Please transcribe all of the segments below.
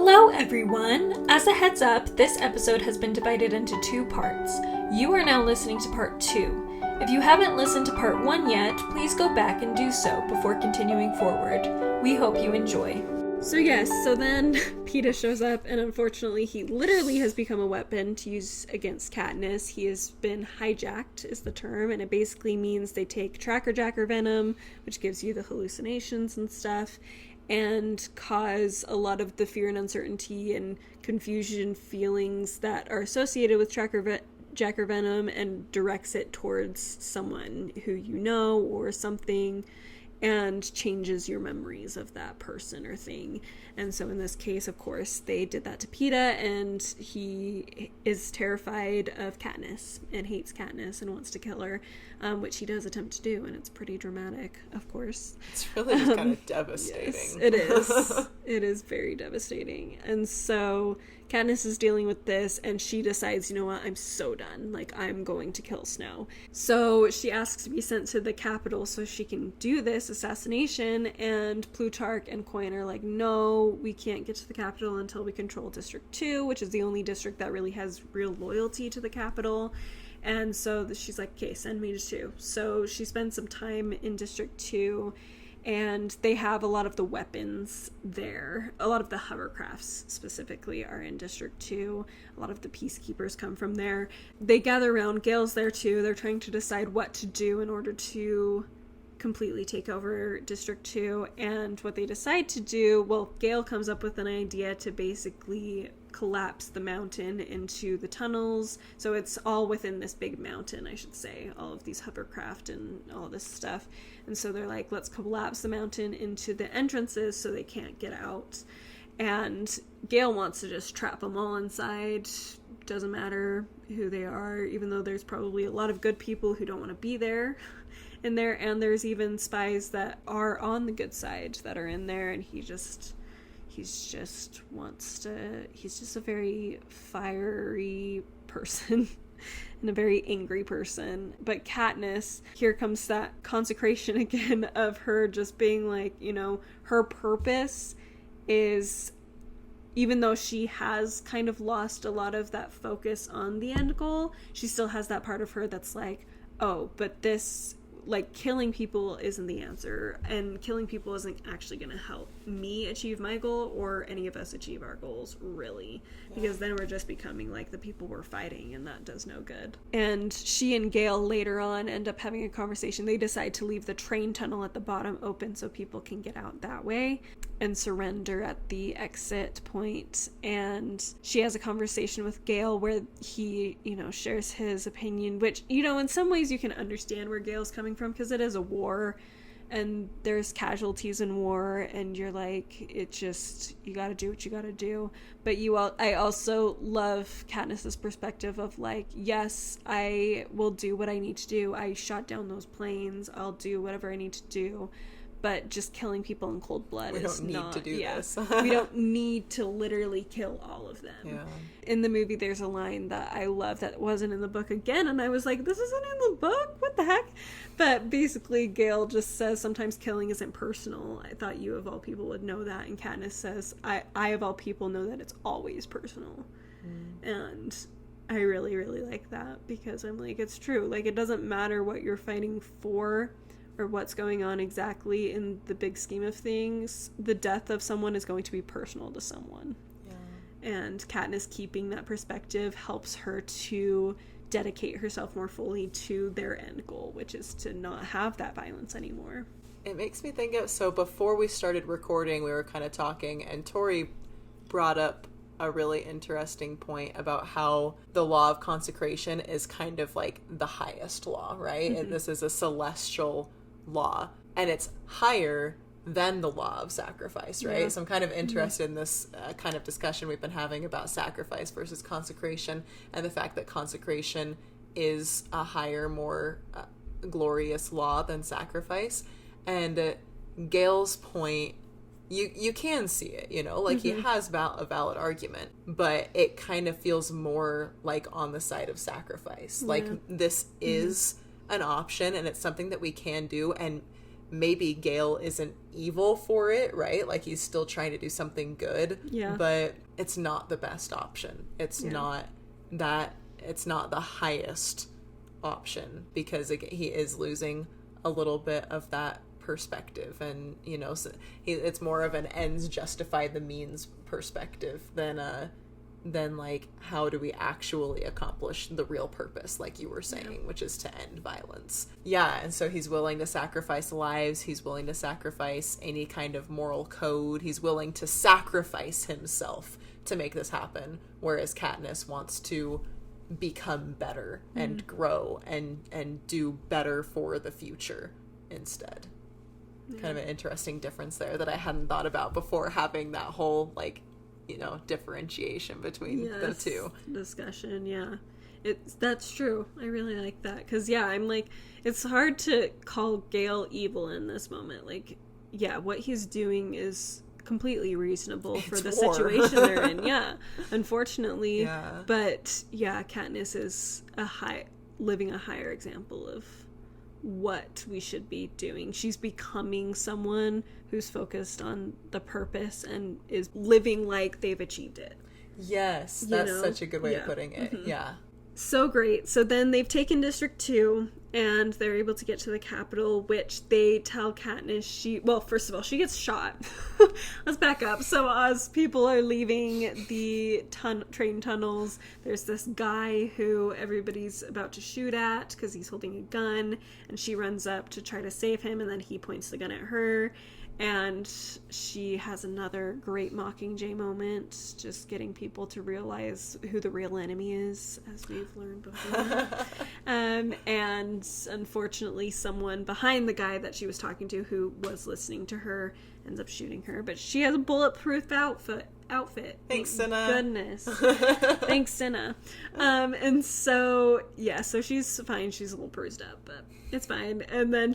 Hello everyone! As a heads up, this episode has been divided into 2 parts. You are now listening to part 2. If you haven't listened to part 1 yet, please go back and do so before continuing forward. We hope you enjoy. So then Peeta shows up, and unfortunately he literally has become a weapon to use against Katniss. He has been hijacked, is the term, and it basically means they take Tracker Jacker venom, which gives you the hallucinations and stuff, and cause a lot of the fear and uncertainty and confusion feelings that are associated with Jacker venom, and directs it towards someone who you know or something, and changes your memories of that person or thing. And so in this case, of course, they did that to Peeta, and he is terrified of Katniss and hates Katniss and wants to kill her, which he does attempt to do, and it's pretty dramatic, of course. It's really just kind of devastating. Yes, it is. It is very devastating. And so Katniss is dealing with this, and she decides, you know what, I'm so done. Like, I'm going to kill Snow. So she asks to be sent to the capital so she can do this assassination, and Plutarch and Coin are like, no, we can't get to the capital until we control District 2, which is the only district that really has real loyalty to the capital. And so she's like, okay, send me to 2. So she spends some time in District 2, and they have a lot of the weapons there. A lot of the hovercrafts specifically are in District 2. A lot of the peacekeepers come from there. They gather around. Gale's there too. They're trying to decide what to do in order to completely take over District 2. And what they decide to do, well, Gale comes up with an idea to basically collapse the mountain into the tunnels. So it's all within this big mountain, I should say, all of these hovercraft and all this stuff. And so they're like, let's collapse the mountain into the entrances so they can't get out. And Gale wants to just trap them all inside. Doesn't matter who they are, even though there's probably a lot of good people who don't want to be there in there. And there's even spies that are on the good side that are in there. And he's just a very fiery person and a very angry person. But Katniss, here comes that consecration again of her just being like, you know, her purpose is, even though she has kind of lost a lot of that focus on the end goal, she still has that part of her that's like, oh, but this, like, killing people isn't the answer, and killing people isn't actually going to help me achieve my goal or any of us achieve our goals, really, because then we're just becoming like the people we're fighting, and that does no good. And she and Gale later on end up having a conversation. They decide to leave the train tunnel at the bottom open so people can get out that way and surrender at the exit point. And she has a conversation with Gale where he, you know, shares his opinion, which, you know, in some ways you can understand where Gale's coming from, because it is a war and there's casualties in war, and you're like, it just, you gotta do what you gotta do. But I also love Katniss's perspective of like, yes, I will do what I need to do. I shot down those planes. I'll do whatever I need to do. But just killing people in cold blood is not... We don't need to do this. We don't need to literally kill all of them. Yeah. In the movie, there's a line that I love that wasn't in the book again, and I was like, this isn't in the book? What the heck? But basically, Gale just says sometimes killing isn't personal. I thought you, of all people, would know that. And Katniss says, I of all people, know that it's always personal. And I really, really like that, because I'm like, it's true. Like, it doesn't matter what you're fighting for or what's going on exactly in the big scheme of things. The death of someone is going to be personal to someone. Yeah. And Katniss keeping that perspective helps her to dedicate herself more fully to their end goal, which is to not have that violence anymore. It makes me think of, so before we started recording, we were kind of talking, and Tori brought up a really interesting point about how the law of consecration is kind of like the highest law, right? Mm-hmm. And this is a celestial law, and it's higher than the law of sacrifice, right? Yeah. So I'm kind of interested in this kind of discussion we've been having about sacrifice versus consecration, and the fact that consecration is a higher, more glorious law than sacrifice. And Gale's point, you can see it, you know, like he has a valid argument, but it kind of feels more like on the side of sacrifice. Yeah. Like, this is an option, and it's something that we can do, and maybe Gale isn't evil for it, right? Like, he's still trying to do something good. Yeah. But it's not the best option. It's not the highest option, because he is losing a little bit of that perspective, and you know, so it's more of an ends justify the means perspective than like, how do we actually accomplish the real purpose, like you were saying, which is to end violence. And so he's willing to sacrifice lives, he's willing to sacrifice any kind of moral code, he's willing to sacrifice himself to make this happen, whereas Katniss wants to become better and grow and do better for the future instead. Kind of an interesting difference there that I hadn't thought about before, having that whole, like, you know, differentiation between the two. Discussion, that's true. I really like that, because I'm like, it's hard to call Gale evil in this moment. Like, what he's doing is completely reasonable for the situation they're in. Unfortunately. But Katniss is living a higher example of what we should be doing. She's becoming someone who's focused on the purpose and is living like they've achieved it. Yes, that's such a good way of putting it. So great. So then they've taken District 2, and they're able to get to the Capitol, which they tell Katniss first of all, she gets shot. Let's back up. So as people are leaving the train tunnels, there's this guy who everybody's about to shoot at because he's holding a gun, and she runs up to try to save him, and then he points the gun at her. And she has another great Mockingjay moment, just getting people to realize who the real enemy is, as we've learned before. And unfortunately, someone behind the guy that she was talking to, who was listening to her, ends up shooting her. But she has a bulletproof outfit. Thanks, Cinna. Goodness. Thanks, Cinna. And so, so she's fine. She's a little bruised up, but it's fine. And then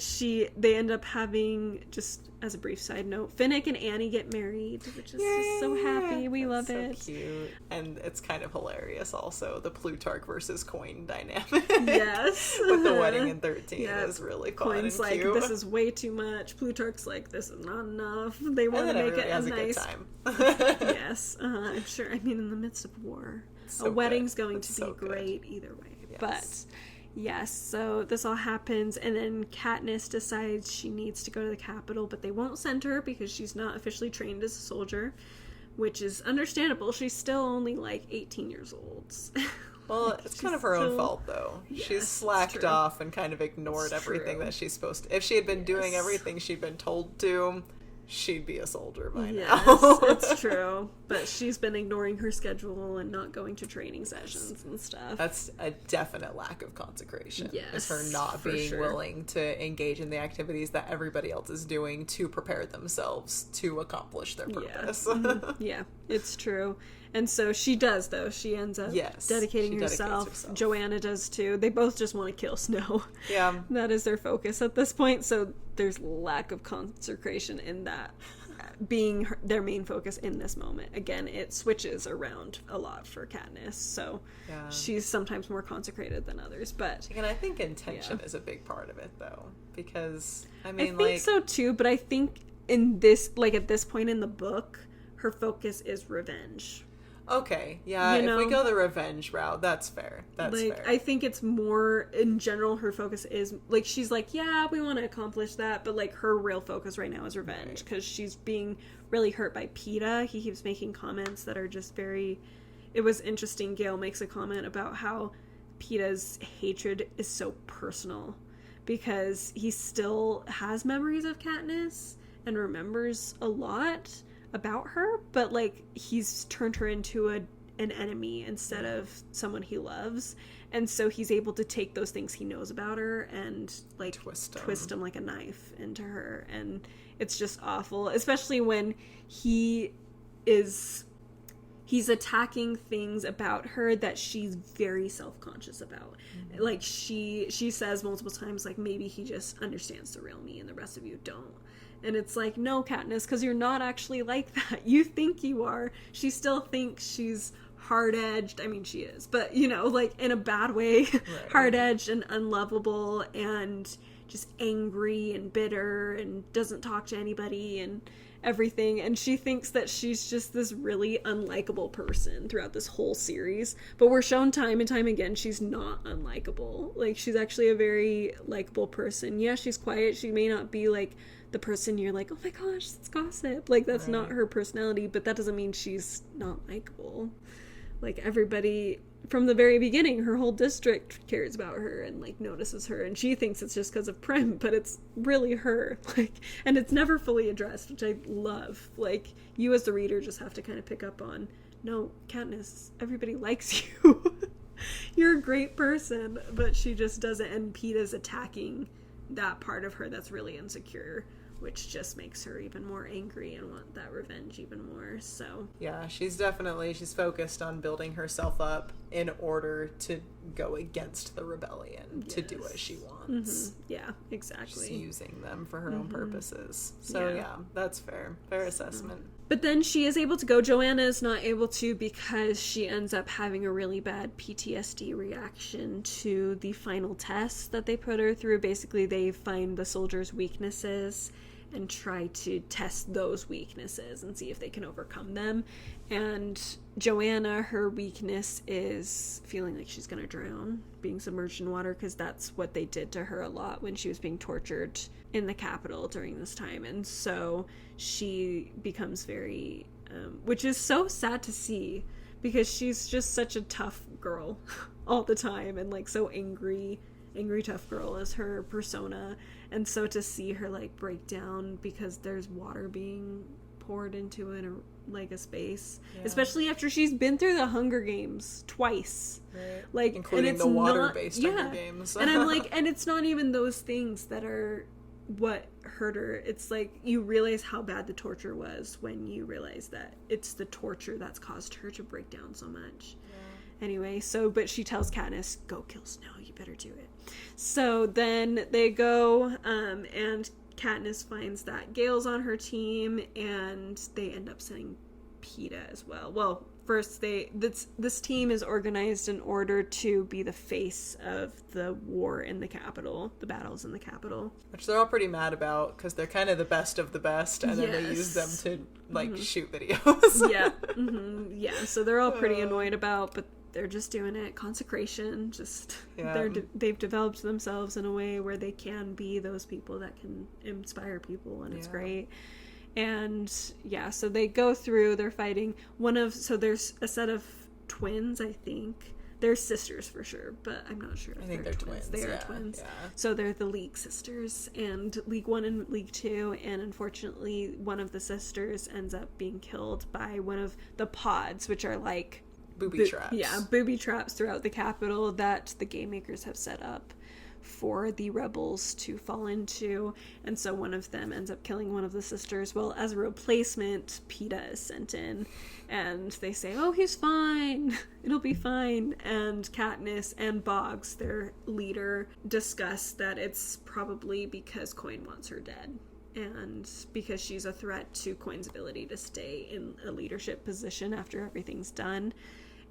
they end up having, just as a brief side note, Finnick and Annie get married, which is just so happy. We love it. So cute. And it's kind of hilarious also, the Plutarch versus Coin dynamic. Yes. With the wedding in 13 is really fun. Coin's and like, cute. this is way too much. Plutarch's like, this is not enough. They want to make it a nice... a good time. Yes. I'm sure. I mean, in the midst of war, so a wedding's good. going It's to so be great either way. Yes. But yes, so this all happens, and then Katniss decides she needs to go to the Capitol, but they won't send her because she's not officially trained as a soldier, which is understandable. She's still only like 18 years old. Well, it's kind of her own fault, though. Yes, she's slacked off and kind of ignored everything that she's supposed to. If she had been doing everything she'd been told to, she'd be a soldier by now. It's true. But she's been ignoring her schedule and not going to training sessions and stuff. That's a definite lack of consecration. Yes, is her not being willing to engage in the activities that everybody else is doing to prepare themselves to accomplish their purpose. Yeah, it's true. And so she does, though. She ends up dedicating herself. Joanna does, too. They both just want to kill Snow. Yeah. That is their focus at this point. So there's lack of consecration in that being their main focus in this moment. Again, it switches around a lot for Katniss. So she's sometimes more consecrated than others. But and I think intention is a big part of it, though. Because, I think so, too. But I think in this, like at this point in the book, her focus is revenge. Okay, yeah, if we go the revenge route, that's fair. That's fair. I think it's more, in general, her focus is, like, she's like, yeah, we want to accomplish that, but, like, her real focus right now is revenge, because she's being really hurt by Peeta. He keeps making comments that are just very... It was interesting, Gale makes a comment about how Peeta's hatred is so personal, because he still has memories of Katniss, and remembers a lot about her, but like he's turned her into an enemy instead of someone he loves, and so he's able to take those things he knows about her and like twist them like a knife into her, and it's just awful, especially when he's attacking things about her that she's very self-conscious about. Like she says multiple times, like, maybe he just understands the real me and the rest of you don't. And it's like, no, Katniss, because you're not actually like that. You think you are. She still thinks she's hard-edged. I mean, she is. But, you know, like, in a bad way. Right. Hard-edged and unlovable and just angry and bitter and doesn't talk to anybody and everything, and she thinks that she's just this really unlikable person throughout this whole series, but we're shown time and time again she's not unlikable. Like, she's actually a very likable person. Yeah, she's quiet, she may not be like the person you're like, oh my gosh, that's gossip, like that's not her personality, but that doesn't mean she's not likable. Like, everybody from the very beginning, her whole district cares about her and like notices her, and she thinks it's just because of Prim, but it's really her. Like, and it's never fully addressed, which I love. Like, you as the reader just have to kind of pick up on, no, Katniss, everybody likes you. You're a great person, but she just doesn't, and Peeta's attacking that part of her that's really insecure, which just makes her even more angry and want that revenge even more. So yeah, she's focused on building herself up in order to go against the rebellion, to do what she wants. Yeah, exactly. She's using them for her own purposes. So yeah, that's fair assessment. But then she is able to go. Joanna is not able to because she ends up having a really bad PTSD reaction to the final test that they put her through. Basically, they find the soldiers' weaknesses and try to test those weaknesses and see if they can overcome them. And Joanna, her weakness is feeling like she's going to drown, being submerged in water, because that's what they did to her a lot when she was being tortured in the Capitol during this time. And so she becomes very, which is so sad to see, because she's just such a tough girl all the time, and like so angry tough girl is her persona. And so to see her like break down because there's water being poured into a space, especially after she's been through the Hunger Games twice, right. Like, including the water-based Hunger Games. And I'm like, and it's not even those things that are what hurt her. It's like you realize how bad the torture was when you realize that it's the torture that's caused her to break down so much. Anyway, but she tells Katniss, go kill Snow, you better do it. So then they go, and Katniss finds that Gale's on her team, and they end up sending Peeta as well. Well, first this team is organized in order to be the face of the war in the Capitol, the battles in the Capitol. Which they're all pretty mad about, because they're kind of the best of the best, and then they use them to, like, shoot videos. Yeah, so they're all pretty annoyed about, but they're just doing it. Consecration, they've developed themselves in a way where they can be those people that can inspire people, and it's great. And so they go through, they're fighting so there's a set of twins, I think. They're sisters for sure, but I'm not sure if they're twins. They are twins. Yeah. So they're the League sisters, and League 1 and League 2, and unfortunately one of the sisters ends up being killed by one of the pods, which are like booby traps. Yeah, booby traps throughout the Capitol that the game makers have set up for the rebels to fall into. And so one of them ends up killing one of the sisters. Well, as a replacement, Peeta is sent in, and they say, oh, he's fine, it'll be fine. And Katniss and Boggs, their leader, discuss that it's probably because Coin wants her dead, and because she's a threat to Coin's ability to stay in a leadership position after everything's done.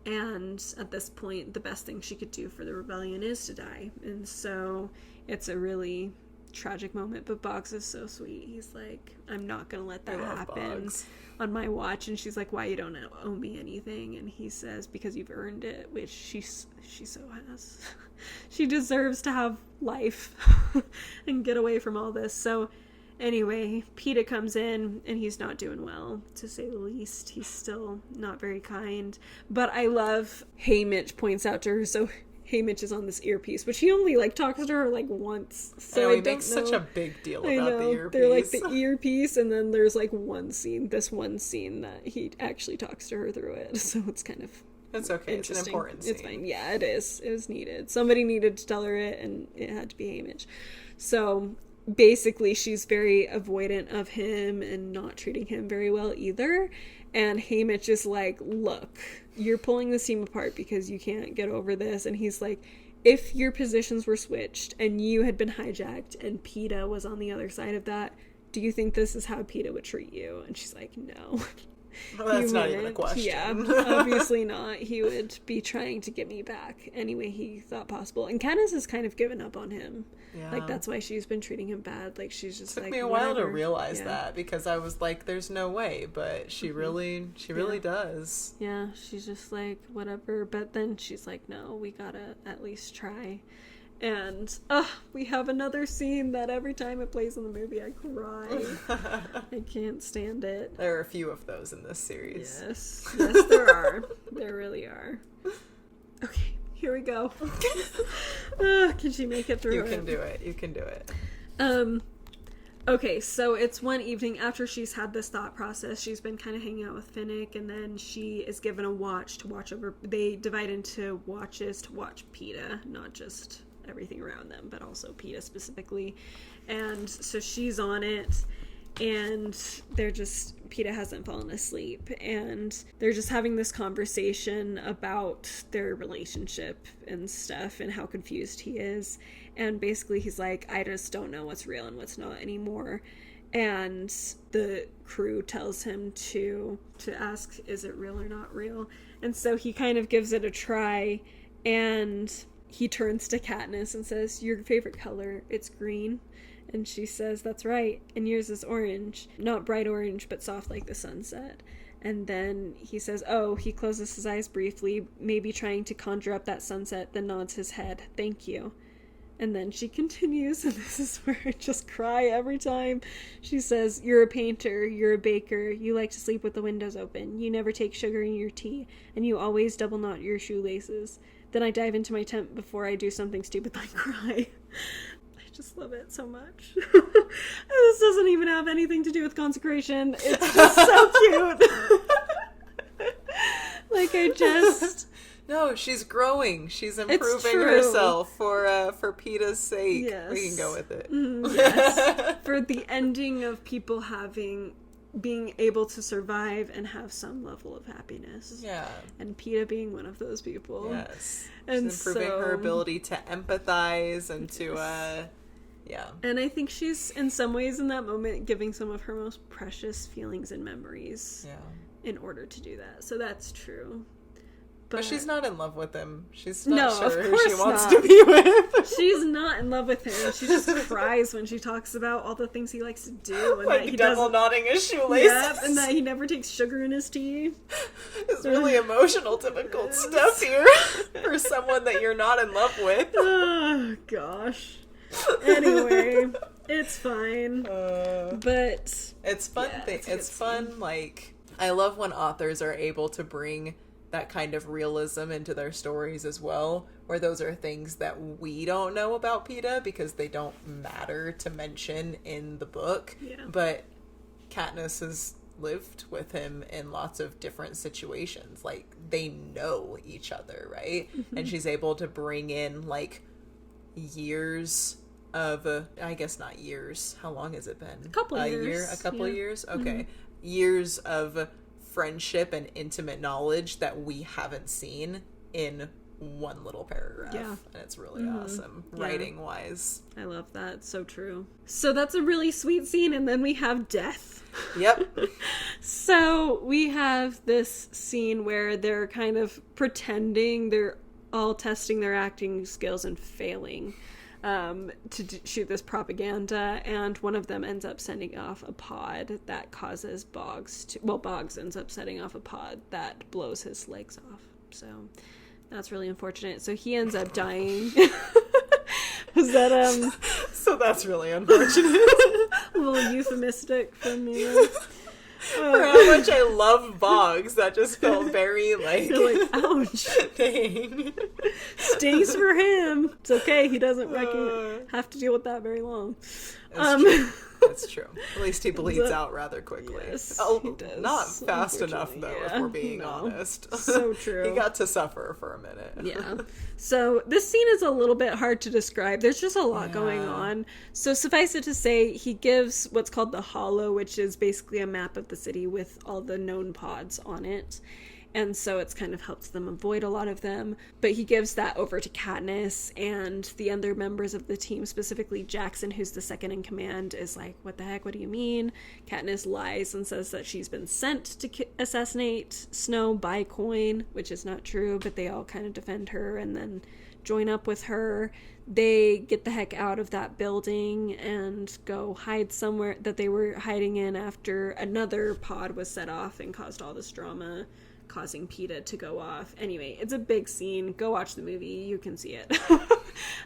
And at this point, the best thing she could do for the rebellion is to die. And so it's a really tragic moment. But Boggs is so sweet. He's like, I'm not going to let that happen on my watch. And she's like, why, you don't owe me anything? And he says, because you've earned it, which she so has. She deserves to have life and get away from all this. So anyway, Peeta comes in, and he's not doing well, to say the least. He's still not very kind. But I love Haymitch points out to her, so Haymitch is on this earpiece, which he only, like, talks to her, like, once. So he makes such a big deal about the earpiece. They're, like, the earpiece, and then there's, like, this one scene that he actually talks to her through it. So it's kind of It's okay. It's an important scene. It's fine. Yeah, it is. It was needed. Somebody needed to tell her it, and it had to be Haymitch. So basically she's very avoidant of him and not treating him very well either. And Haymitch is like, look, you're pulling this team apart because you can't get over this. And he's like, if your positions were switched and you had been hijacked and Peeta was on the other side of that, do you think this is how Peeta would treat you? And she's like, no. Well, that's not even a question. Yeah, obviously not. He would be trying to get me back any way he thought possible. And Katniss has kind of given up on him. Yeah. Like, that's why she's been treating him bad. Like, she's just Took me a while to realize that, because I was like, there's no way, but she really does. Yeah, she's just like, whatever. But then she's like, no, we gotta at least try. And we have another scene that every time it plays in the movie, I cry. I can't stand it. There are a few of those in this series. Yes, there are. There really are. Okay, here we go. Can she make it through? You can do it. You can do it. Okay, so it's one evening after she's had this thought process. She's been kind of hanging out with Finnick, and then she is given a watch to watch over. They divide into watches to watch Peeta, not just everything around them, but also Peeta specifically. And so she's on it, and Peeta hasn't fallen asleep, and they're just having this conversation about their relationship and stuff and how confused he is. And basically he's like, I just don't know what's real and what's not anymore. And the crew tells him to ask, is it real or not real? And so he kind of gives it a try, and he turns to Katniss and says, your favorite color, it's green. And she says, that's right. And yours is orange. Not bright orange, but soft like the sunset. And then he says, he closes his eyes briefly, maybe trying to conjure up that sunset, then nods his head. Thank you. And then she continues, and this is where I just cry every time. She says, you're a painter, you're a baker, you like to sleep with the windows open, you never take sugar in your tea, and you always double knot your shoelaces. Then I dive into my tent before I do something stupid like cry. I just love it so much. This doesn't even have anything to do with consecration. It's just so cute. Like, I just... No, she's growing. She's improving herself for Peeta's sake. Yes. We can go with it. Yes. For the ending of people being able to survive and have some level of happiness. Yeah. And Peeta being one of those people. Yes. And she's improving her ability to empathize and to, yeah. And I think she's, in some ways, in that moment, giving some of her most precious feelings and memories in order to do that. So that's true. But she's not in love with him. She's not sure who she wants not. to be with. She's not in love with him. She just cries when she talks about all the things he likes to do. And like that he double knotting his shoelaces. Yep, and that he never takes sugar in his tea. It's really emotional, difficult stuff here for someone that you're not in love with. Oh, gosh. Anyway, it's fine. But... It's fun. It's fun, like... I love when authors are able to bring that kind of realism into their stories as well, where those are things that we don't know about Peeta because they don't matter to mention in the book. Yeah. But Katniss has lived with him in lots of different situations. Like, they know each other, right? Mm-hmm. And she's able to bring in, like, years of, I guess not years. How long has it been? A couple years. A couple years? Okay. Mm-hmm. Years of friendship and intimate knowledge that we haven't seen in one little paragraph. Yeah. And it's really awesome, writing wise. I love that. It's so true. So that's a really sweet scene, and then we have death. Yep. So we have this scene where they're kind of pretending they're all testing their acting skills and failing to shoot this propaganda, and one of them ends up sending off a pod that causes Boggs ends up setting off a pod that blows his legs off. So that's really unfortunate. So he ends up dying. Was that So that's really unfortunate. A little euphemistic from me. For how much I love Boggs, that just felt very like... You're like, ouch. Dang. Stings for him. It's okay, he doesn't have to deal with that very long. It's true. At least he bleeds out rather quickly. Yes, he does. Not fast enough, though, if we're being honest. So true. He got to suffer for a minute. Yeah. So this scene is a little bit hard to describe. There's just a lot going on. So suffice it to say, he gives what's called the Hollow, which is basically a map of the city with all the known pods on it. and so it's kind of helped them avoid a lot of them. But he gives that over to Katniss, and the other members of the team, specifically Jackson, who's the second in command, is like, what the heck, what do you mean? Katniss lies and says that she's been sent to assassinate Snow by Coin, which is not true, but they all kind of defend her and then join up with her. They get the heck out of that building and go hide somewhere that they were hiding in after another pod was set off and caused all this drama, causing PETA to go off. Anyway, it's a big scene. Go watch the movie. You can see it.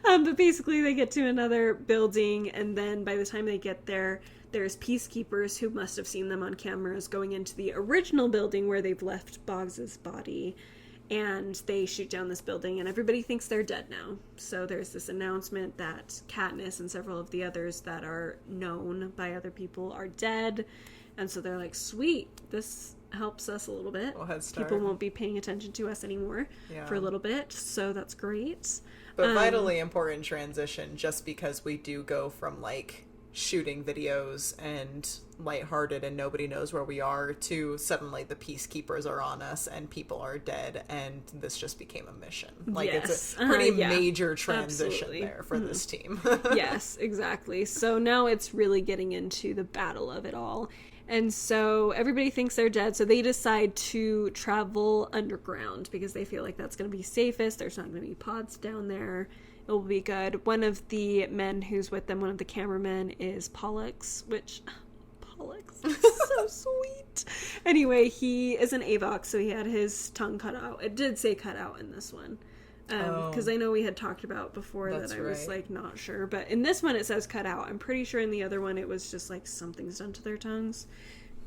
But basically they get to another building, and then by the time they get there, there's peacekeepers who must have seen them on cameras going into the original building where they've left Boggs's body. And they shoot down this building, and everybody thinks they're dead now. So there's this announcement that Katniss and several of the others that are known by other people are dead. And so they're like, sweet, this helps us a little bit. Well, head start. People won't be paying attention to us anymore for a little bit. So that's great. But vitally important transition, just because we do go from, like, shooting videos and lighthearted and nobody knows where we are to suddenly the peacekeepers are on us and people are dead and this just became a mission. Like, it's a pretty major transition there for this team. Yes, exactly. So now it's really getting into the battle of it all. And so everybody thinks they're dead, so they decide to travel underground because they feel like that's going to be safest. There's not going to be pods down there. It will be good. One of the men who's with them, one of the cameramen, is Pollux, which... Pollux is so sweet. Anyway, he is an Avox, so he had his tongue cut out. It did say cut out in this one. Because I know we had talked about before that I was, like, not sure. But in this one, it says cut out. I'm pretty sure in the other one, it was just, like, something's done to their tongues.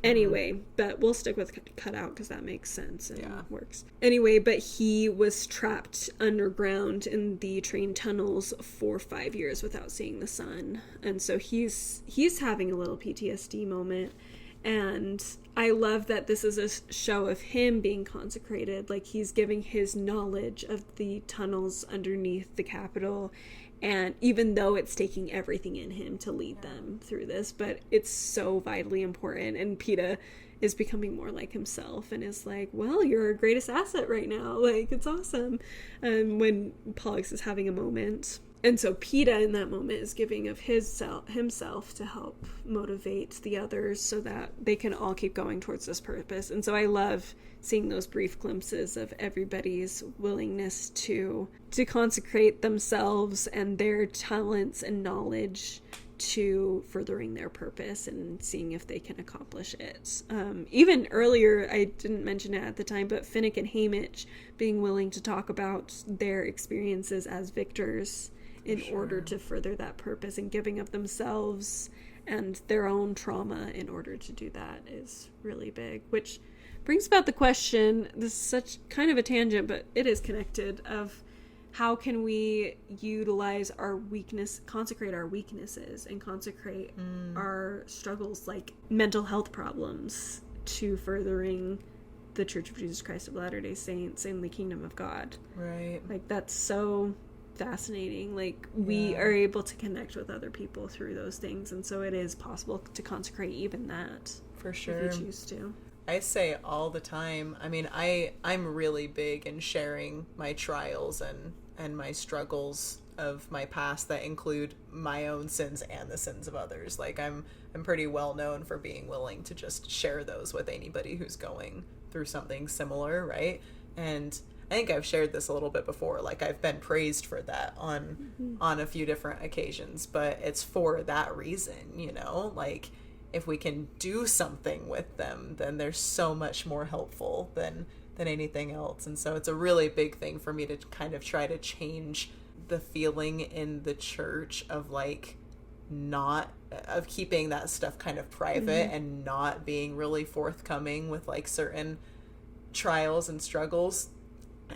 Anyway, but we'll stick with cut out because that makes sense and works. Anyway, but he was trapped underground in the train tunnels for 5 years without seeing the sun. And so he's having a little PTSD moment. And I love that this is a show of him being consecrated. Like, he's giving his knowledge of the tunnels underneath the Capitol. And even though it's taking everything in him to lead them through this, but it's so vitally important. And PETA is becoming more like himself and is like, well, you're our greatest asset right now. Like, it's awesome. When Pollux is having a moment. And so PETA in that moment is giving of himself to help motivate the others so that they can all keep going towards this purpose. And so I love seeing those brief glimpses of everybody's willingness to consecrate themselves and their talents and knowledge to furthering their purpose and seeing if they can accomplish it. Even earlier, I didn't mention it at the time, but Finnick and Haymitch being willing to talk about their experiences as victors in order to further that purpose and giving of themselves and their own trauma in order to do that is really big, which brings about the question, this is such kind of a tangent, but it is connected, of how can we utilize our weakness, consecrate our weaknesses and consecrate our struggles like mental health problems to furthering the Church of Jesus Christ of Latter-day Saints and the kingdom of God. Right. Like, that's so fascinating. Like, we are able to connect with other people through those things, and so it is possible to consecrate even that. For sure. If you choose to. I say all the time, I mean, I'm really big in sharing my trials and my struggles of my past that include my own sins and the sins of others. Like, I'm pretty well known for being willing to just share those with anybody who's going through something similar, right? And I think I've shared this a little bit before. Like, I've been praised for that on a few different occasions, but it's for that reason, you know? Like, if we can do something with them, then they're so much more helpful than anything else. And so it's a really big thing for me to kind of try to change the feeling in the church of, like, of keeping that stuff kind of private and not being really forthcoming with, like, certain trials and struggles.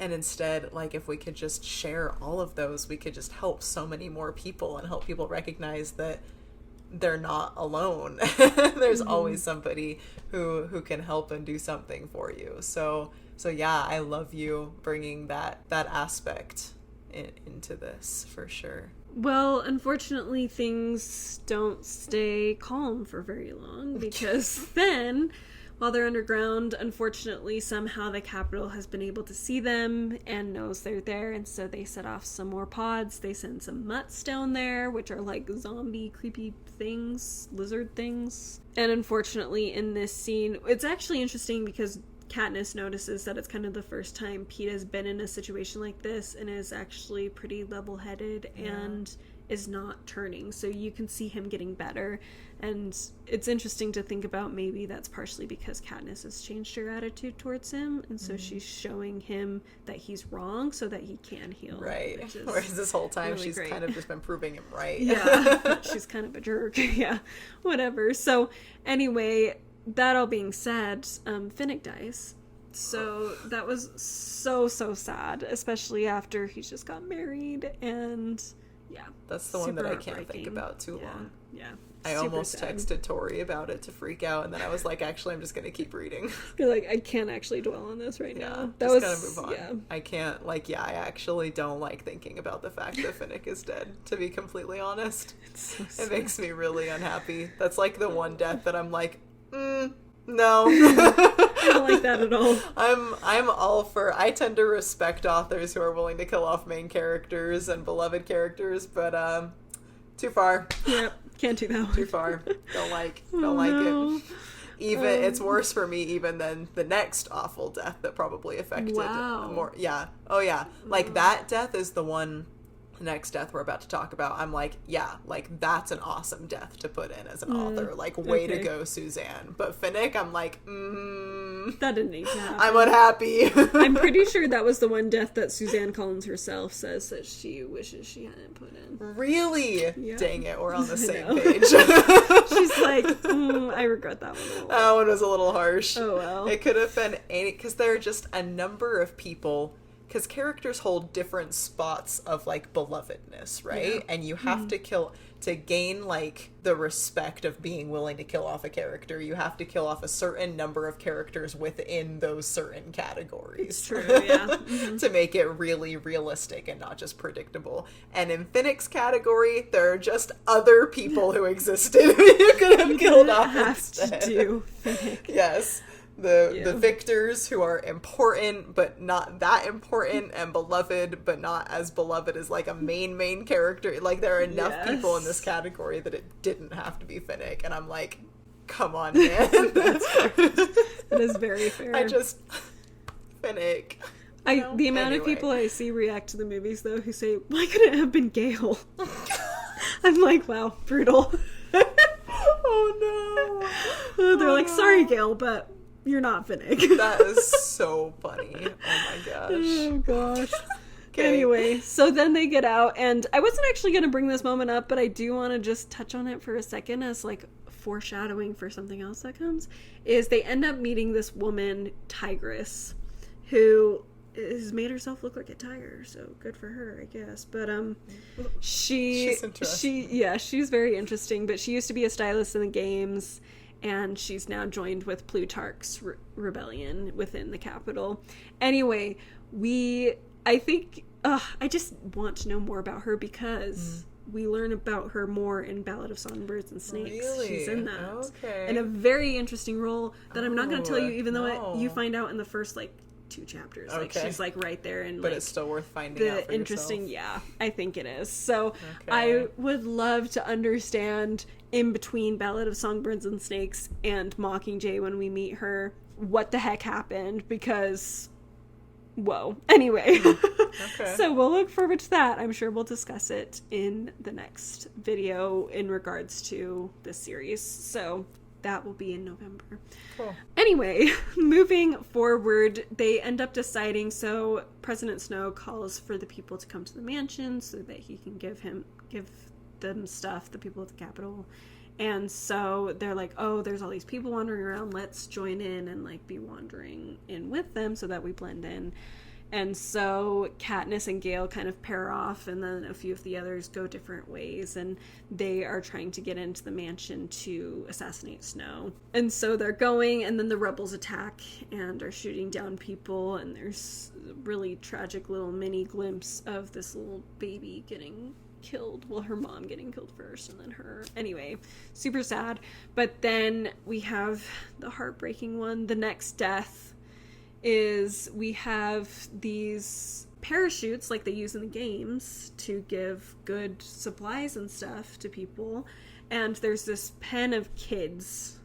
And instead, like, if we could just share all of those, we could just help so many more people and help people recognize that they're not alone. There's always somebody who can help and do something for you. So yeah, I love you bringing that aspect into this, for sure. Well, unfortunately, things don't stay calm for very long, because then While they're underground, unfortunately, somehow the Capitol has been able to see them and knows they're there, and so they set off some more pods. They send some mutts down there, which are like zombie creepy things, lizard things. And unfortunately, in this scene, it's actually interesting because Katniss notices that it's kind of the first time Pete has been in a situation like this and is actually pretty level-headed and is not turning. So you can see him getting better. And it's interesting to think about maybe that's partially because Katniss has changed her attitude towards him. And so she's showing him that he's wrong so that he can heal. Right. Whereas this whole time really she's great. kind of just been proving him right. Yeah. She's kind of a jerk. Yeah. Whatever. So anyway, that all being said, Finnick dies. So that was so sad, especially after he's just got married, and yeah. That's the one that I can't think about too long. Yeah. I almost texted Tori about it to freak out, and then I was like, actually, I'm just going to keep reading. You're like, I can't actually dwell on this right now. That was just gotta move on. Yeah. I can't, I actually don't like thinking about the fact that Finnick is dead, to be completely honest. It's so sad. It makes me really unhappy. That's like the one death that I'm like, no. I don't like that at all. I'm all for, I tend to respect authors who are willing to kill off main characters and beloved characters, but too far. Yep, can't do that one. Too far. Don't like it. Even it's worse for me even than the next awful death that probably affected more. Yeah. Oh yeah. Like that death is the one. The next death we're about to talk about, I'm like, yeah, like that's an awesome death to put in as an author. Like, way to go, Suzanne. But Finnick, I'm like, that didn't need to happen. I'm unhappy. I'm pretty sure that was the one death that Suzanne Collins herself says that she wishes she hadn't put in. Really? Yeah. Dang it, we're on the same page. She's like, I regret that one. That one was a little harsh. Oh well. It could have been any, because there are just a number of people. Because characters hold different spots of, like, belovedness, right? Yeah. And you have to kill, to gain, like, the respect of being willing to kill off a character, you have to kill off a certain number of characters within those certain categories. It's true, yeah. To make it really realistic and not just predictable. And in Finnick's category, there are just other people who existed who you could have killed off instead. To do Finnick. Yes. The victors who are important but not that important, and beloved but not as beloved as like a main character. Like, there are enough people in this category that it didn't have to be Finnick, and I'm like, come on, man. That is very fair. Finnick. The amount of people I see react to the movies though who say, why couldn't it have been Gale? I'm like, wow, brutal. Oh no. They're like, sorry Gale, but you're not Finnick. That is so funny. Oh my gosh. Oh gosh. Anyway, so then they get out, and I wasn't actually going to bring this moment up, but I do want to just touch on it for a second as like foreshadowing for something else that comes, is they end up meeting this woman, Tigress, who has made herself look like a tiger, so good for her, I guess. But she's very interesting, but she used to be a stylist in the games, and she's now joined with Plutarch's rebellion within the Capitol. Anyway, I think I just want to know more about her because we learn about her more in Ballad of Songbirds and Snakes. Really? She's in that. Okay. In a very interesting role that I'm not going to tell you, even though you find out in the first, 2 chapters. Like, she's, right there. And but it's still worth finding out for interesting, yourself. Yeah, I think it is. So I would love to understand, in between Ballad of Songbirds and Snakes and Mockingjay, when we meet her, what the heck happened, because... Whoa. Anyway, so we'll look forward to that. I'm sure we'll discuss it in the next video in regards to this series. So that will be in November. Cool. Anyway, moving forward, they end up deciding, so President Snow calls for the people to come to the mansion so that he can give them stuff, the people at the Capitol. And so they're like, oh, there's all these people wandering around. Let's join in and be wandering in with them so that we blend in. And so Katniss and Gale kind of pair off, and then a few of the others go different ways, and they are trying to get into the mansion to assassinate Snow. And so they're going, and then the rebels attack and are shooting down people, and there's a really tragic little mini glimpse of this little baby getting killed. Well, her mom getting killed first and then her. Anyway, super sad. But then we have the heartbreaking one. The next death is we have these parachutes like they use in the games to give good supplies and stuff to people. And there's this pen of kids,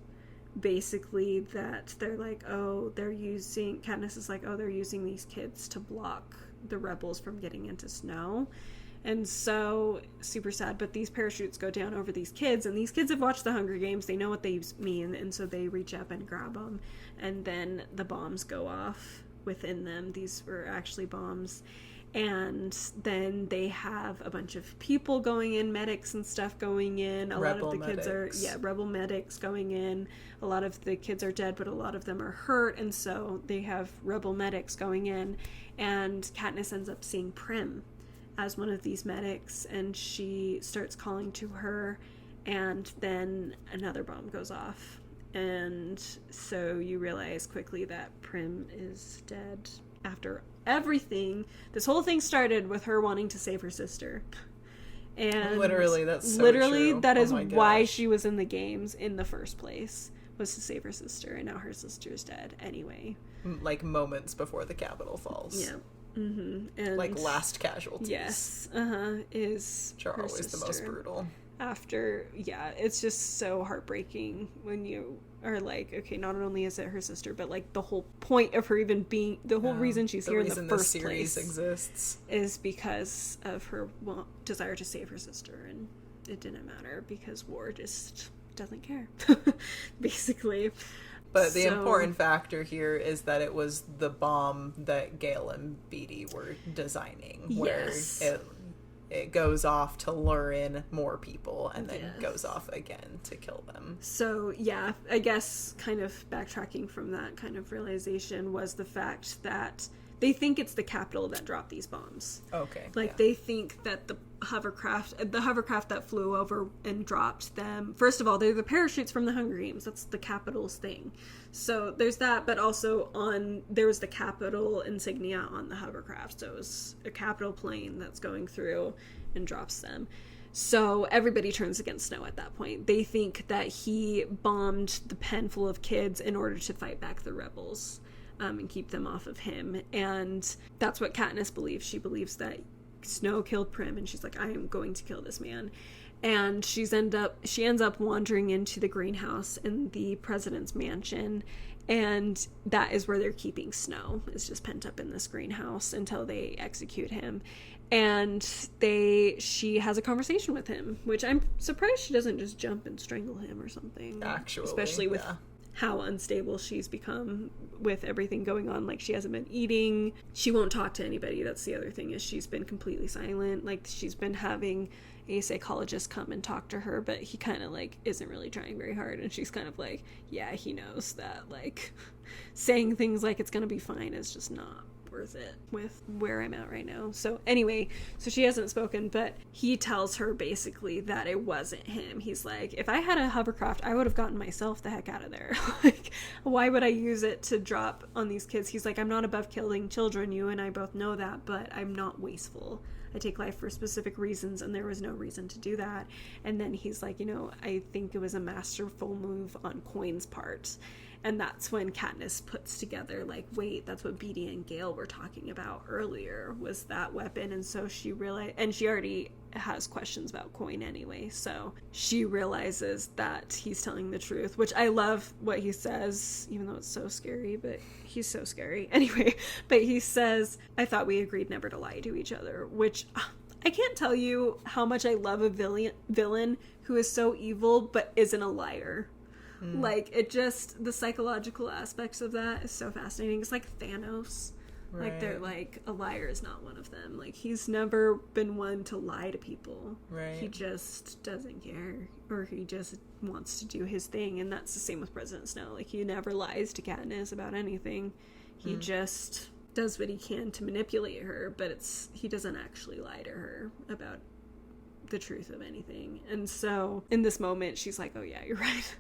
basically, that they're like, oh, they're using... Katniss is like, oh, they're using these kids to block the rebels from getting into Snow. And so, super sad, but these parachutes go down over these kids, and these kids have watched the Hunger Games, they know what they mean, and so they reach up and grab them, and then the bombs go off within them. These were actually bombs. And then they have a bunch of people going in, medics and stuff going in. A lot of the kids are, rebel medics going in. A lot of the kids are dead, but a lot of them are hurt, and so they have rebel medics going in. And Katniss ends up seeing Prim as one of these medics, and she starts calling to her, and then another bomb goes off. And so you realize quickly that Prim is dead after everything. This whole thing started with her wanting to save her sister. And literally, that's so literally true. That is why she was in the games in the first place, was to save her sister, and now her sister's dead anyway. Like moments before the Capitol falls. Yeah. Mm-hmm. And like last casualties. Yes. Is which are always sister. the most brutal. After, it's just so heartbreaking when you are like, okay, not only is it her sister, but like the whole point of her even being, the whole reason she's here in the first series place exists is because of her desire to save her sister, and it didn't matter because war just doesn't care, basically. But the important factor here is that it was the bomb that Gale and Beatty were designing, where it goes off to lure in more people and then goes off again to kill them. So, I guess kind of backtracking from that kind of realization was the fact that they think it's the Capitol that dropped these bombs. Okay. They think that the hovercraft that flew over and dropped them, first of all, they're the parachutes from the Hunger Games. That's the Capitol's thing. So there's that, but also there was the Capitol insignia on the hovercraft. So it was a Capitol plane that's going through and drops them. So everybody turns against Snow at that point. They think that he bombed the pen full of kids in order to fight back the rebels. And keep them off of him. And that's what Katniss believes. She believes that Snow killed Prim, and she's like, I am going to kill this man. And she ends up wandering into the greenhouse in the president's mansion, and that is where they're keeping Snow. It's just pent up in this greenhouse until they execute him. And she has a conversation with him, which I'm surprised she doesn't just jump and strangle him or something. Actually, especially with how unstable she's become with everything going on. Like, she hasn't been eating. She won't talk to anybody. That's the other thing, is she's been completely silent. Like, she's been having a psychologist come and talk to her, but he kind of, like, isn't really trying very hard. And she's kind of like, yeah, he knows that, like, saying things like it's gonna be fine is just not worth it with where I'm at right now. So anyway, so she hasn't spoken, but he tells her basically that it wasn't him. He's like, if I had a hovercraft, I would have gotten myself the heck out of there. Like, why would I use it to drop on these kids? He's like, I'm not above killing children. You and I both know that, but I'm not wasteful. I take life for specific reasons, and there was no reason to do that. And then he's like, I think it was a masterful move on Coin's part. And that's when Katniss puts together, like, wait, that's what Beatty and Gale were talking about earlier, was that weapon. And so she realized, and she already has questions about Coin anyway, so she realizes that he's telling the truth, which I love what he says, even though it's so scary, but he's so scary. Anyway, but he says, I thought we agreed never to lie to each other, which I can't tell you how much I love a villain who is so evil but isn't a liar. Like, it just, the psychological aspects of that is so fascinating. It's like Thanos. Right. Like, they're like, a liar is not one of them. Like, he's never been one to lie to people. Right. He just doesn't care. Or he just wants to do his thing. And that's the same with President Snow. Like, he never lies to Katniss about anything. He just does what he can to manipulate her. But he doesn't actually lie to her about the truth of anything. And so in this moment she's like, oh yeah, you're right.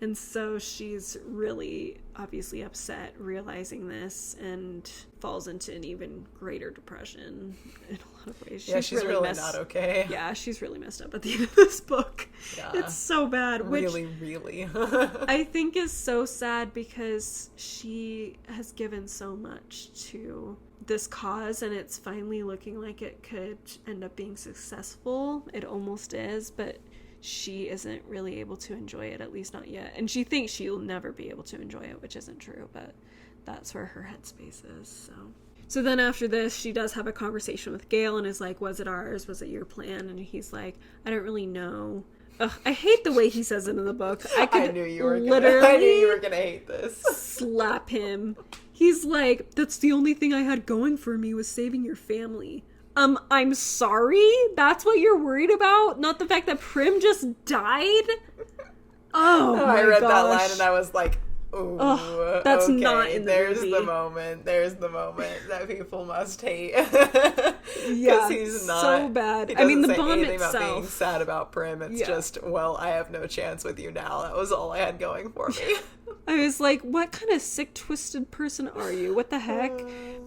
And so she's really obviously upset realizing this and falls into an even greater depression in a lot of ways. She's really not okay. Yeah, she's really messed up at the end of this book. Yeah. It's so bad. Really. I think is so sad because she has given so much to this cause, and it's finally looking like it could end up being successful. It almost is, but she isn't really able to enjoy it, at least not yet. And she thinks she'll never be able to enjoy it, which isn't true, but that's where her headspace is. So then after this, she does have a conversation with Gale and is like, was it ours? Was it your plan? And he's like, I don't really know. Ugh, I hate the way he says it in the book. I knew you were gonna hate this. Slap him. He's like, that's the only thing I had going for me was saving your family. I'm sorry? That's what you're worried about? Not the fact that Prim just died? Oh my gosh. I read that line and I was like, ooh, that's okay, not in the movie. There's the moment that people must hate. Yeah, he's not so bad. I mean, the bomb itself. About being sad about Prim. It's just, well, I have no chance with you now. That was all I had going for me. I was like, what kind of sick, twisted person are you? What the heck?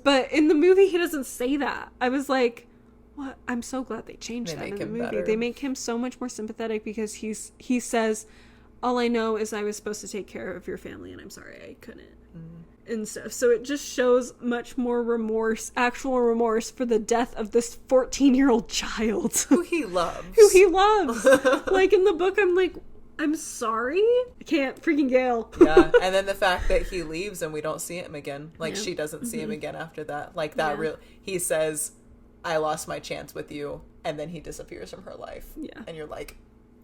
But in the movie, he doesn't say that. I was like, what? I'm so glad they changed that in the movie. Better. They make him so much more sympathetic because he says, all I know is I was supposed to take care of your family and I'm sorry I couldn't. And stuff. So it just shows much more actual remorse for the death of this 14-year-old child. Who he loves. Like in the book, I'm like, I'm sorry? I can't. Freaking Gale. Yeah, and then the fact that he leaves and we don't see him again. Like, she doesn't see him again after that. Like, that he says, I lost my chance with you, and then he disappears from her life. Yeah. And you're like,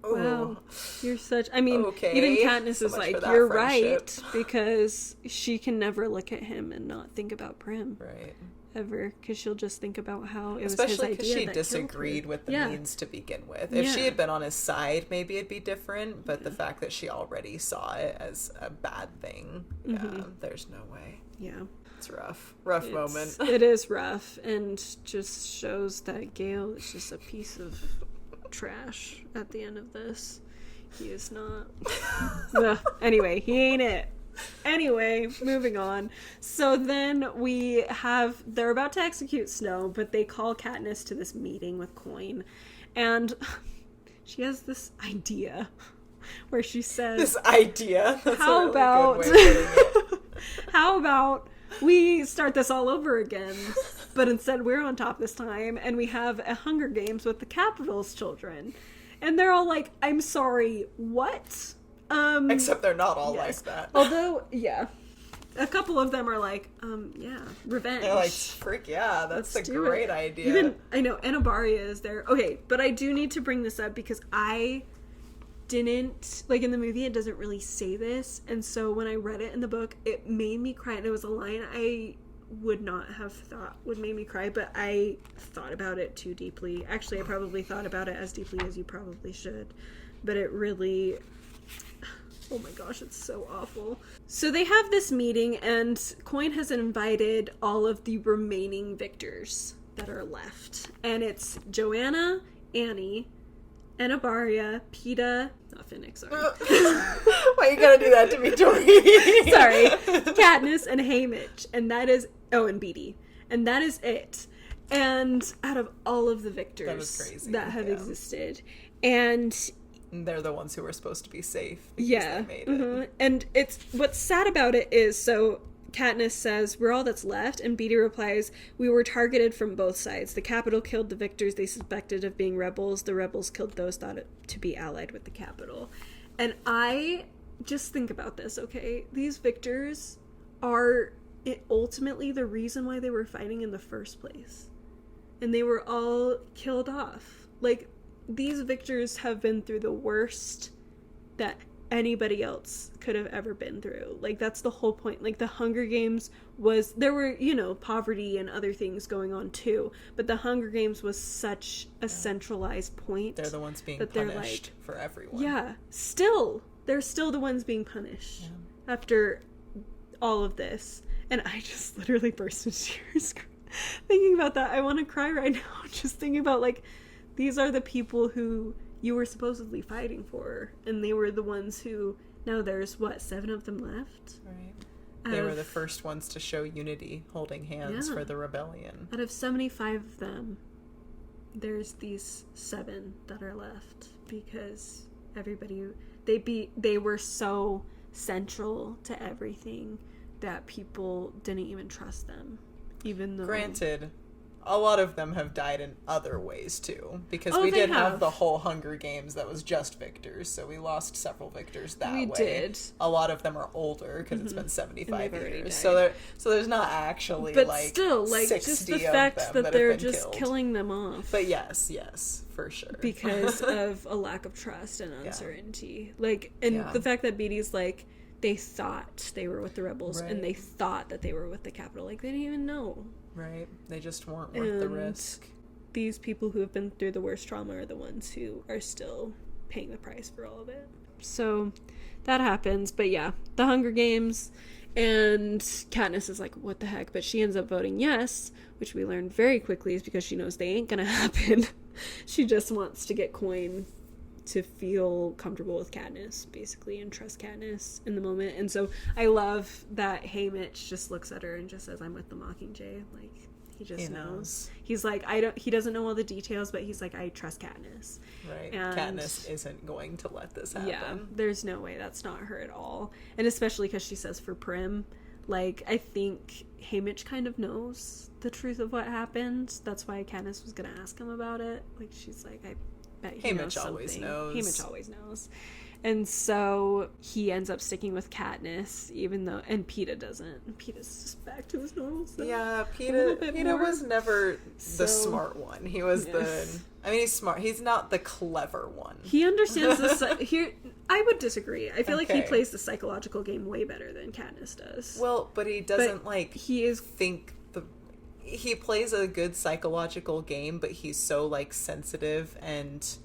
oh. Wow. You're such... I mean, even Katniss is like, you're right, because she can never look at him and not think about Prim. Right. Ever, because she'll just think about how it was especially his idea because she disagreed with the means to begin with. If she had been on his side, maybe it'd be different, but the fact that she already saw it as a bad thing, there's no way. Yeah. It's rough moment. It is rough, and just shows that Gale is just a piece of trash at the end of this. He is not. Anyway, he ain't it. Anyway, moving on. So then they're about to execute Snow, but they call Katniss to this meeting with Coin, and she has this idea where she says, "This idea. That's how a really good way of putting it. How about we start this all over again, but instead we're on top this time, and we have a Hunger Games with the Capitol's children." And they're all like, "I'm sorry, what?" Except they're not all like that. Although, a couple of them are like, revenge. They're like, freak yeah, that's a great idea. Even, I know, Anabaria is there. Okay, but I do need to bring this up because I didn't, like in the movie, it doesn't really say this. And so when I read it in the book, it made me cry. And it was a line I would not have thought would make me cry, but I thought about it too deeply. Actually, I probably thought about it as deeply as you probably should. But it really... Oh my gosh, it's so awful. So they have this meeting, and Coin has invited all of the remaining victors that are left. And it's Joanna, Annie, Anabaria, Peeta... Not Finnick, sorry. Why you gotta do that to me, Tori? Sorry. Katniss and Haymitch. And that is... Oh, and Beetee. And that is it. And out of all of the victors that have existed. And... they're the ones who were supposed to be safe. Yeah. They made it. And it's what's sad about it is, so Katniss says, we're all that's left, and Beetee replies, we were targeted from both sides. The Capitol killed the victors they suspected of being rebels. The rebels killed those thought to be allied with the Capitol. And I just think about this, okay? These victors are ultimately the reason why they were fighting in the first place. And they were all killed off. Like, these victors have been through the worst that anybody else could have ever been through. Like, that's the whole point. Like, the Hunger Games there were, poverty and other things going on too, but the Hunger Games was such a centralized point. They're the ones being punished for everyone. Yeah. They're still the ones being punished after all of this. And I just literally burst into tears thinking about that. I want to cry right now just thinking about, like, these are the people who you were supposedly fighting for, and they were the ones who Now there's, 7 of them left? Right. They were the first ones to show unity, holding hands for the rebellion. Out of 75 of them, there's these 7 that are left because everybody, they were so central to everything that people didn't even trust them, even though... Granted, a lot of them have died in other ways too, because we did have the whole Hunger Games that was just victors, so we lost several victors that way. We did. A lot of them are older because it's been 75 years, so there's not actually but still, 60 just the fact that they're just killed. Killing them off. But yes, for sure, because of a lack of trust and uncertainty. The fact that Beatty's they thought they were with the rebels, and they thought that they were with the Capitol. They didn't even know. Right. They just weren't worth the risk. These people who have been through the worst trauma are the ones who are still paying the price for all of it. So that happens. But yeah, the Hunger Games, and Katniss is like, what the heck? But she ends up voting yes, which we learned very quickly is because she knows they ain't gonna happen. She just wants to get coin to feel comfortable with Katniss, basically, and trust Katniss in the moment. And so I love that Haymitch just looks at her and just says, I'm with the Mockingjay. He just knows. He's like, he doesn't know all the details, but he's like, I trust Katniss. Right. And Katniss isn't going to let this happen. Yeah, there's no way. That's not her at all. And especially because she says for Prim, I think Haymitch kind of knows the truth of what happened. That's why Katniss was going to ask him about it. She's like, I bet he knows something. Haymitch always knows. And so he ends up sticking with Katniss, and Peeta doesn't. Peeta's just back to his normal self. Yeah, Peeta was never the smart one. He was he's smart. He's not the clever one. He understands I would disagree. I feel like he plays the psychological game way better than Katniss does. Well, but he doesn't he plays a good psychological game, but he's so sensitive and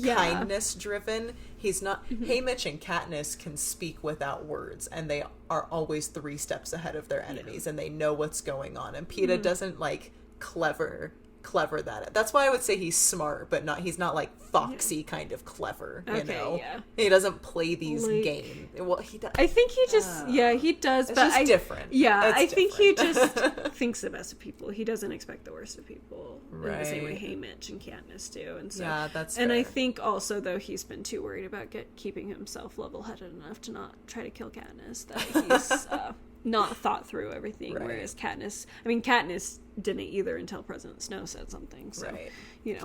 kindness driven. He's not. Haymitch and Katniss can speak without words, and they are always 3 steps ahead of their enemies, and they know what's going on. And Peeta doesn't clever that. That's why I would say he's smart, but he's not foxy kind of clever, you know? Yeah. He doesn't play these games. Well, he does. I think he just, he does, but it's different. Yeah, I think he just thinks the best of people. He doesn't expect the worst of people. Right. In the same way Haymitch and Katniss do. And so, yeah, that's and fair. I think also, though, he's been too worried about keeping himself level-headed enough to not try to kill Katniss, that he's not thought through everything, whereas Katniss didn't either until President Snow said something, so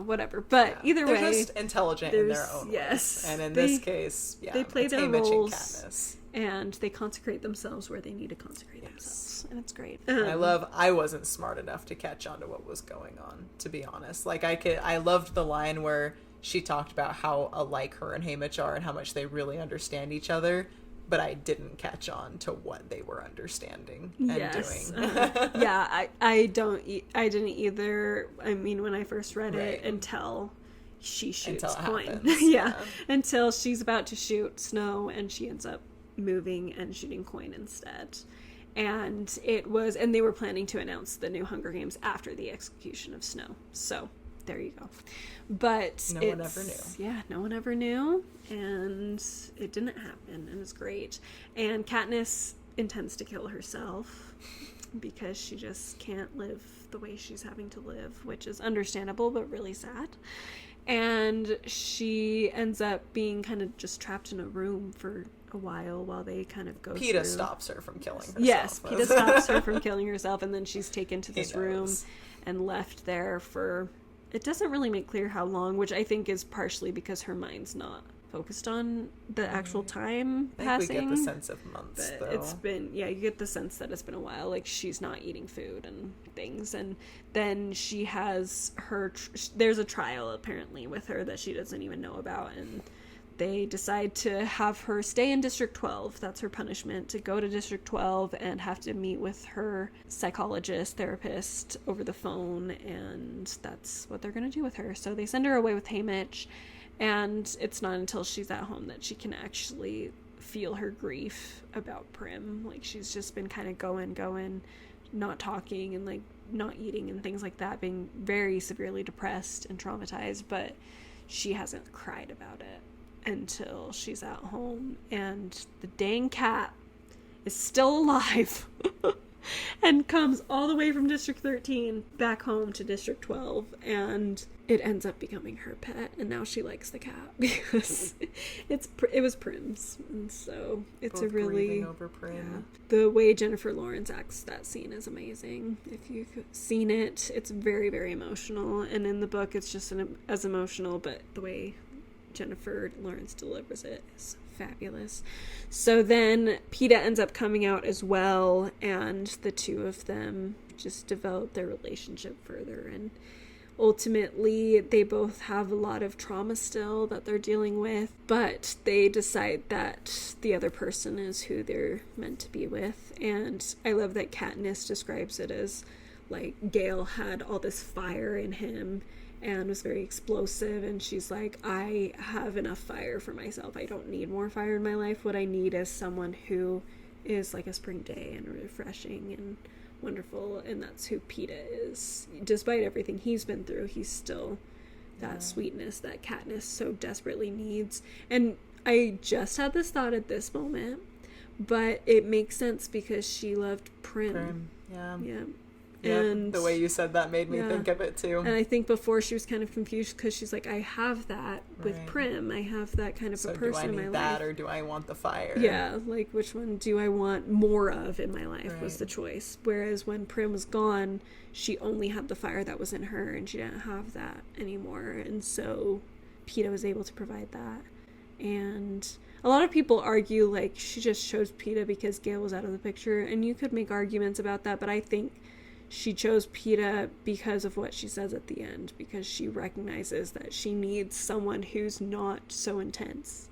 whatever, but either way, they're just intelligent in their own ways. And in this case, they play their roles and they consecrate themselves where they need to consecrate themselves, and it's great. I wasn't smart enough to catch on to what was going on, to be honest. I loved the line where she talked about how alike her and Haymitch are and how much they really understand each other, but I didn't catch on to what they were understanding and doing. Yeah, I didn't either. I mean, when I first read it, until she shoots coin. Until she's about to shoot Snow and she ends up moving and shooting coin instead. And they were planning to announce the new Hunger Games after the execution of Snow. So there you go. But no one ever knew. Yeah, no one ever knew, and it didn't happen, and it's great. And Katniss intends to kill herself because she just can't live the way she's having to live, which is understandable but really sad. And she ends up being kind of just trapped in a room for a while they kind of go Peeta stops her from killing herself. Yes, Peeta stops her from killing herself, and then she's taken to this room and left there for... It doesn't really make clear how long, which I think is partially because her mind's not focused on the actual time passing. I think we get the sense of months, but though. It's been, you get the sense that it's been a while. She's not eating food and things. And then she has there's a trial, apparently, with her that she doesn't even know about. And they decide to have her stay in District 12. That's her punishment, to go to District 12 and have to meet with her therapist over the phone, and that's what they're going to do with her. So they send her away with Haymitch, and it's not until she's at home that she can actually feel her grief about Prim. She's just been kind of going, not talking and not eating and things like that, being very severely depressed and traumatized, but she hasn't cried about it. until she's at home and the dang cat is still alive and comes all the way from District 13 back home to District 12, and it ends up becoming her pet, and now she likes the cat because it was Prim's, and so it's both a really over Prim. Yeah, the way Jennifer Lawrence acts that scene is amazing. If you've seen it, it's very, very emotional, and in the book it's just as emotional, but the way Jennifer Lawrence delivers it is fabulous. So then Peeta ends up coming out as well, and the two of them just develop their relationship further, and ultimately they both have a lot of trauma still that they're dealing with, but they decide that the other person is who they're meant to be with. And I love that Katniss describes it as like Gale had all this fire in him and was very explosive, and she's like, I have enough fire for myself. I don't need more fire in my life. What I need is someone who is like a spring day and refreshing and wonderful, and that's who Peeta is. Despite everything he's been through, he's still that sweetness that Katniss so desperately needs. And I just had this thought at this moment, but it makes sense because she loved Prim. Yeah. And the way you said that made me think of it too. And I think before she was kind of confused because she's like, I have that with Prim. I have that kind of a person in my life. Do I need that or do I want the fire? Yeah, like which one do I want more of in my life was the choice. Whereas when Prim was gone, she only had the fire that was in her and she didn't have that anymore. And so Peeta was able to provide that. And a lot of people argue like she just chose Peeta because Gale was out of the picture. And you could make arguments about that, but I think she chose Peeta because of what she says at the end, because she recognizes that she needs someone who's not so intense.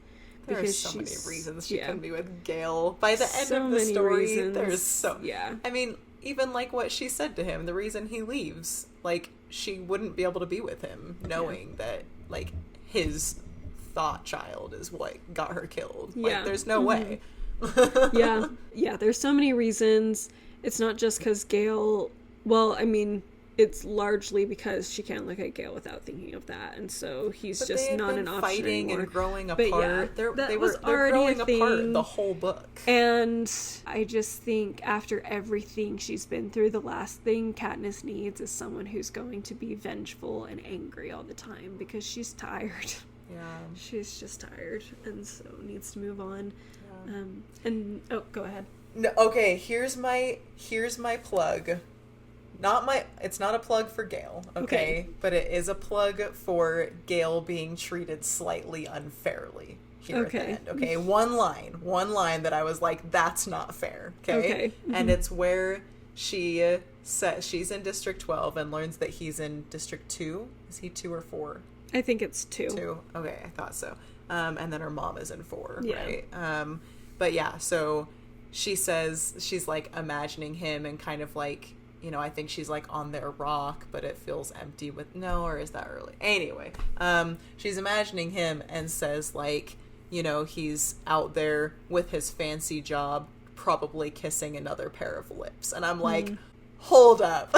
There's so many reasons she couldn't be with Gale. By the end of the story, there's so... Yeah. I mean, even like what she said to him, the reason he leaves, like, she wouldn't be able to be with him knowing that, like, his thought child is what got her killed. Yeah. Like, there's no way. Yeah, there's so many reasons. It's not just because Gale... Well, I mean, it's largely because she can't look at Gale without thinking of that, and so he's just not an option fighting anymore. And growing apart. They're growing apart the whole book. And I just think after everything she's been through, the last thing Katniss needs is someone who's going to be vengeful and angry all the time, because she's tired. Yeah. She's just tired, and so needs to move on. Yeah. Go ahead. No, okay, here's my plug. It's not a plug for Gale, okay? But it is a plug for Gale being treated slightly unfairly here at the end, okay? One line that I was like, that's not fair, okay? And it's where she says she's in District 12 and learns that he's in District 2. Is he 2 or 4? I think it's 2. 2? Okay, I thought so. And then her mom is in 4, right? But yeah, so she says she's like imagining him and kind of like, you know, I think she's like on their rock, but it feels empty or is that early? Anyway, she's imagining him and says like, you know, he's out there with his fancy job, probably kissing another pair of lips. And I'm like, hold up.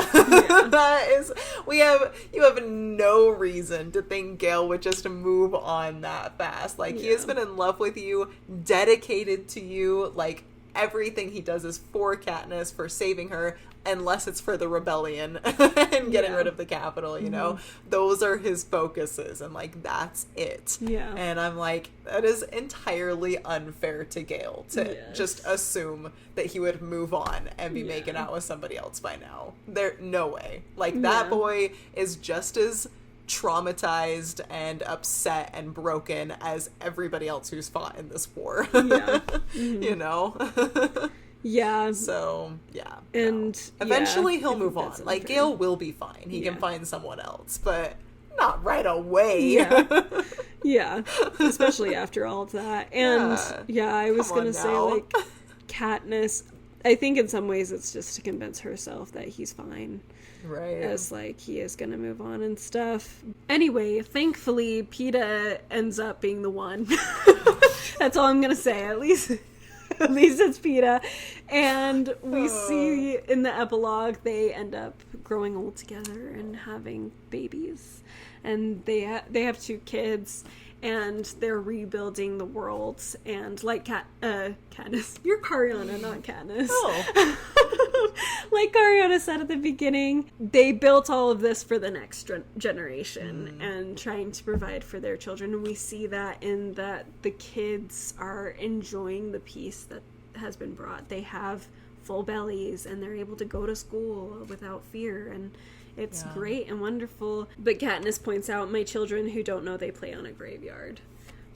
You have no reason to think Gale would just move on that fast. Like, he has been in love with you, dedicated to you, like, everything he does is for Katniss, for saving her, unless it's for the rebellion and getting rid of the Capitol, you know? Those are his focuses, and, like, that's it. Yeah. And I'm like, that is entirely unfair to Gale to just assume that he would move on and be making out with somebody else by now. No way. Like, that boy is just as traumatized and upset and broken as everybody else who's fought in this war. You know? So, and eventually he'll move on. Like, Gale will be fine. He can find someone else, but not right away. Especially after all of that. And I was gonna say, like, Katniss, I think in some ways it's just to convince herself that he's fine. Right. As, like, he is gonna move on and stuff. Anyway, thankfully, Peeta ends up being the one. That's all I'm gonna say, at least it's Peeta. And we see in the epilogue, they end up growing old together and having babies. And they have 2 kids. and they're rebuilding the worlds. And like Katniss, you're Cariana, not Katniss. Oh. Like Cariana said at the beginning, they built all of this for the next generation and trying to provide for their children. And we see that in that the kids are enjoying the peace that has been brought. They have full bellies and they're able to go to school without fear, and it's great and wonderful. But Katniss points out, my children who don't know they play on a graveyard,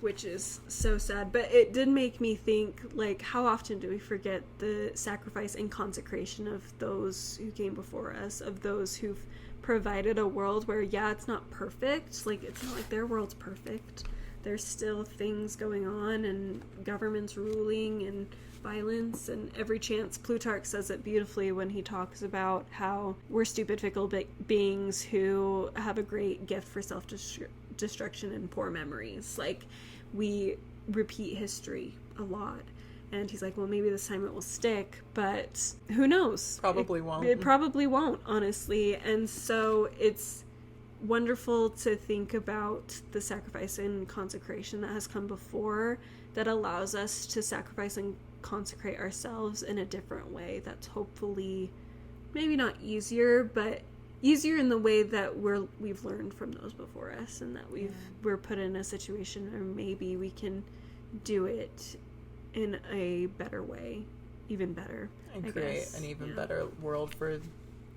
which is so sad. But it did make me think, like, how often do we forget the sacrifice and consecration of those who came before us, of those who've provided a world where, it's not perfect. Like, it's not like their world's perfect. There's still things going on and governments ruling and violence and every chance. Plutarch says it beautifully when he talks about how we're stupid, fickle beings who have a great gift for self-destruction and poor memories. Like, we repeat history a lot. And he's like, well, maybe this time it will stick, but who knows? Probably won't. It probably won't, honestly. And so it's wonderful to think about the sacrifice and consecration that has come before, that allows us to sacrifice and consecrate ourselves in a different way that's hopefully maybe not easier, but easier in the way that we've learned from those before us, and that we're put in a situation where maybe we can do it in a better way, even better, and create an even better world for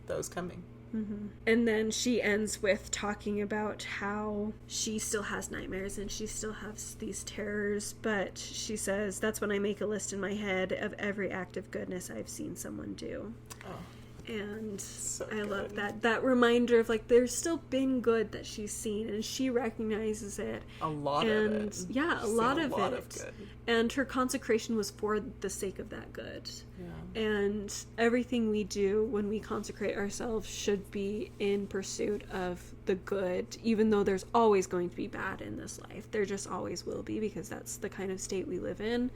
those coming. Mm-hmm. And then she ends with talking about how she still has nightmares and she still has these terrors, but she says, that's when I make a list in my head of every act of goodness I've seen someone do. Oh. And so I love that reminder of, like, there's still been good that she's seen, and she recognizes it. A lot of it. Yeah, a lot of good. And her consecration was for the sake of that good. Yeah. And everything we do when we consecrate ourselves should be in pursuit of the good, even though there's always going to be bad in this life. There just always will be, because that's the kind of state we live in.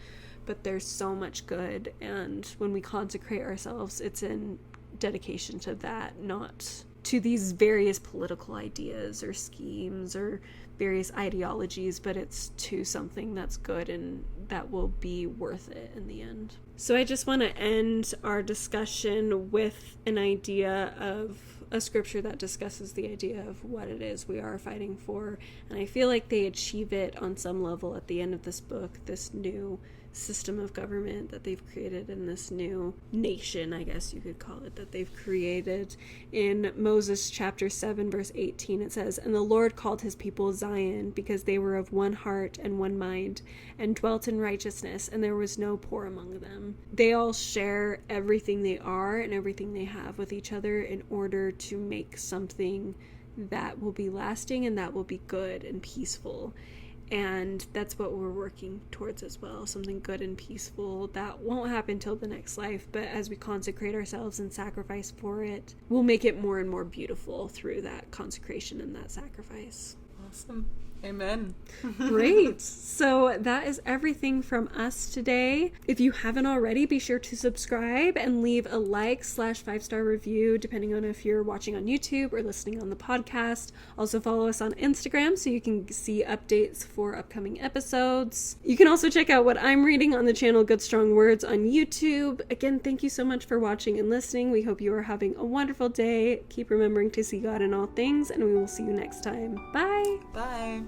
But there's so much good, and when we consecrate ourselves, it's in dedication to that, not to these various political ideas or schemes or various ideologies, but it's to something that's good and that will be worth it in the end. So I just want to end our discussion with an idea of a scripture that discusses the idea of what it is we are fighting for, and I feel like they achieve it on some level at the end of this book, this new system of government that they've created in this new nation, I guess you could call it, that they've created. In Moses chapter 7 verse 18 it says, and the Lord called his people Zion, because they were of one heart and one mind, and dwelt in righteousness, and there was no poor among them. They all share everything they are and everything they have with each other in order to make something that will be lasting and that will be good and peaceful. And that's what we're working towards as well, something good and peaceful that won't happen till the next life, but as we consecrate ourselves and sacrifice for it, we'll make it more and more beautiful through that consecration and that sacrifice. Awesome. Amen. Great. So that is everything from us today. If you haven't already, be sure to subscribe and leave a like/5-star review, depending on if you're watching on YouTube or listening on the podcast. Also follow us on Instagram so you can see updates for upcoming episodes. You can also check out what I'm reading on the channel Good Strong Words on YouTube. Again, thank you so much for watching and listening. We hope you are having a wonderful day. Keep remembering to see God in all things, and we will see you next time. Bye. Bye.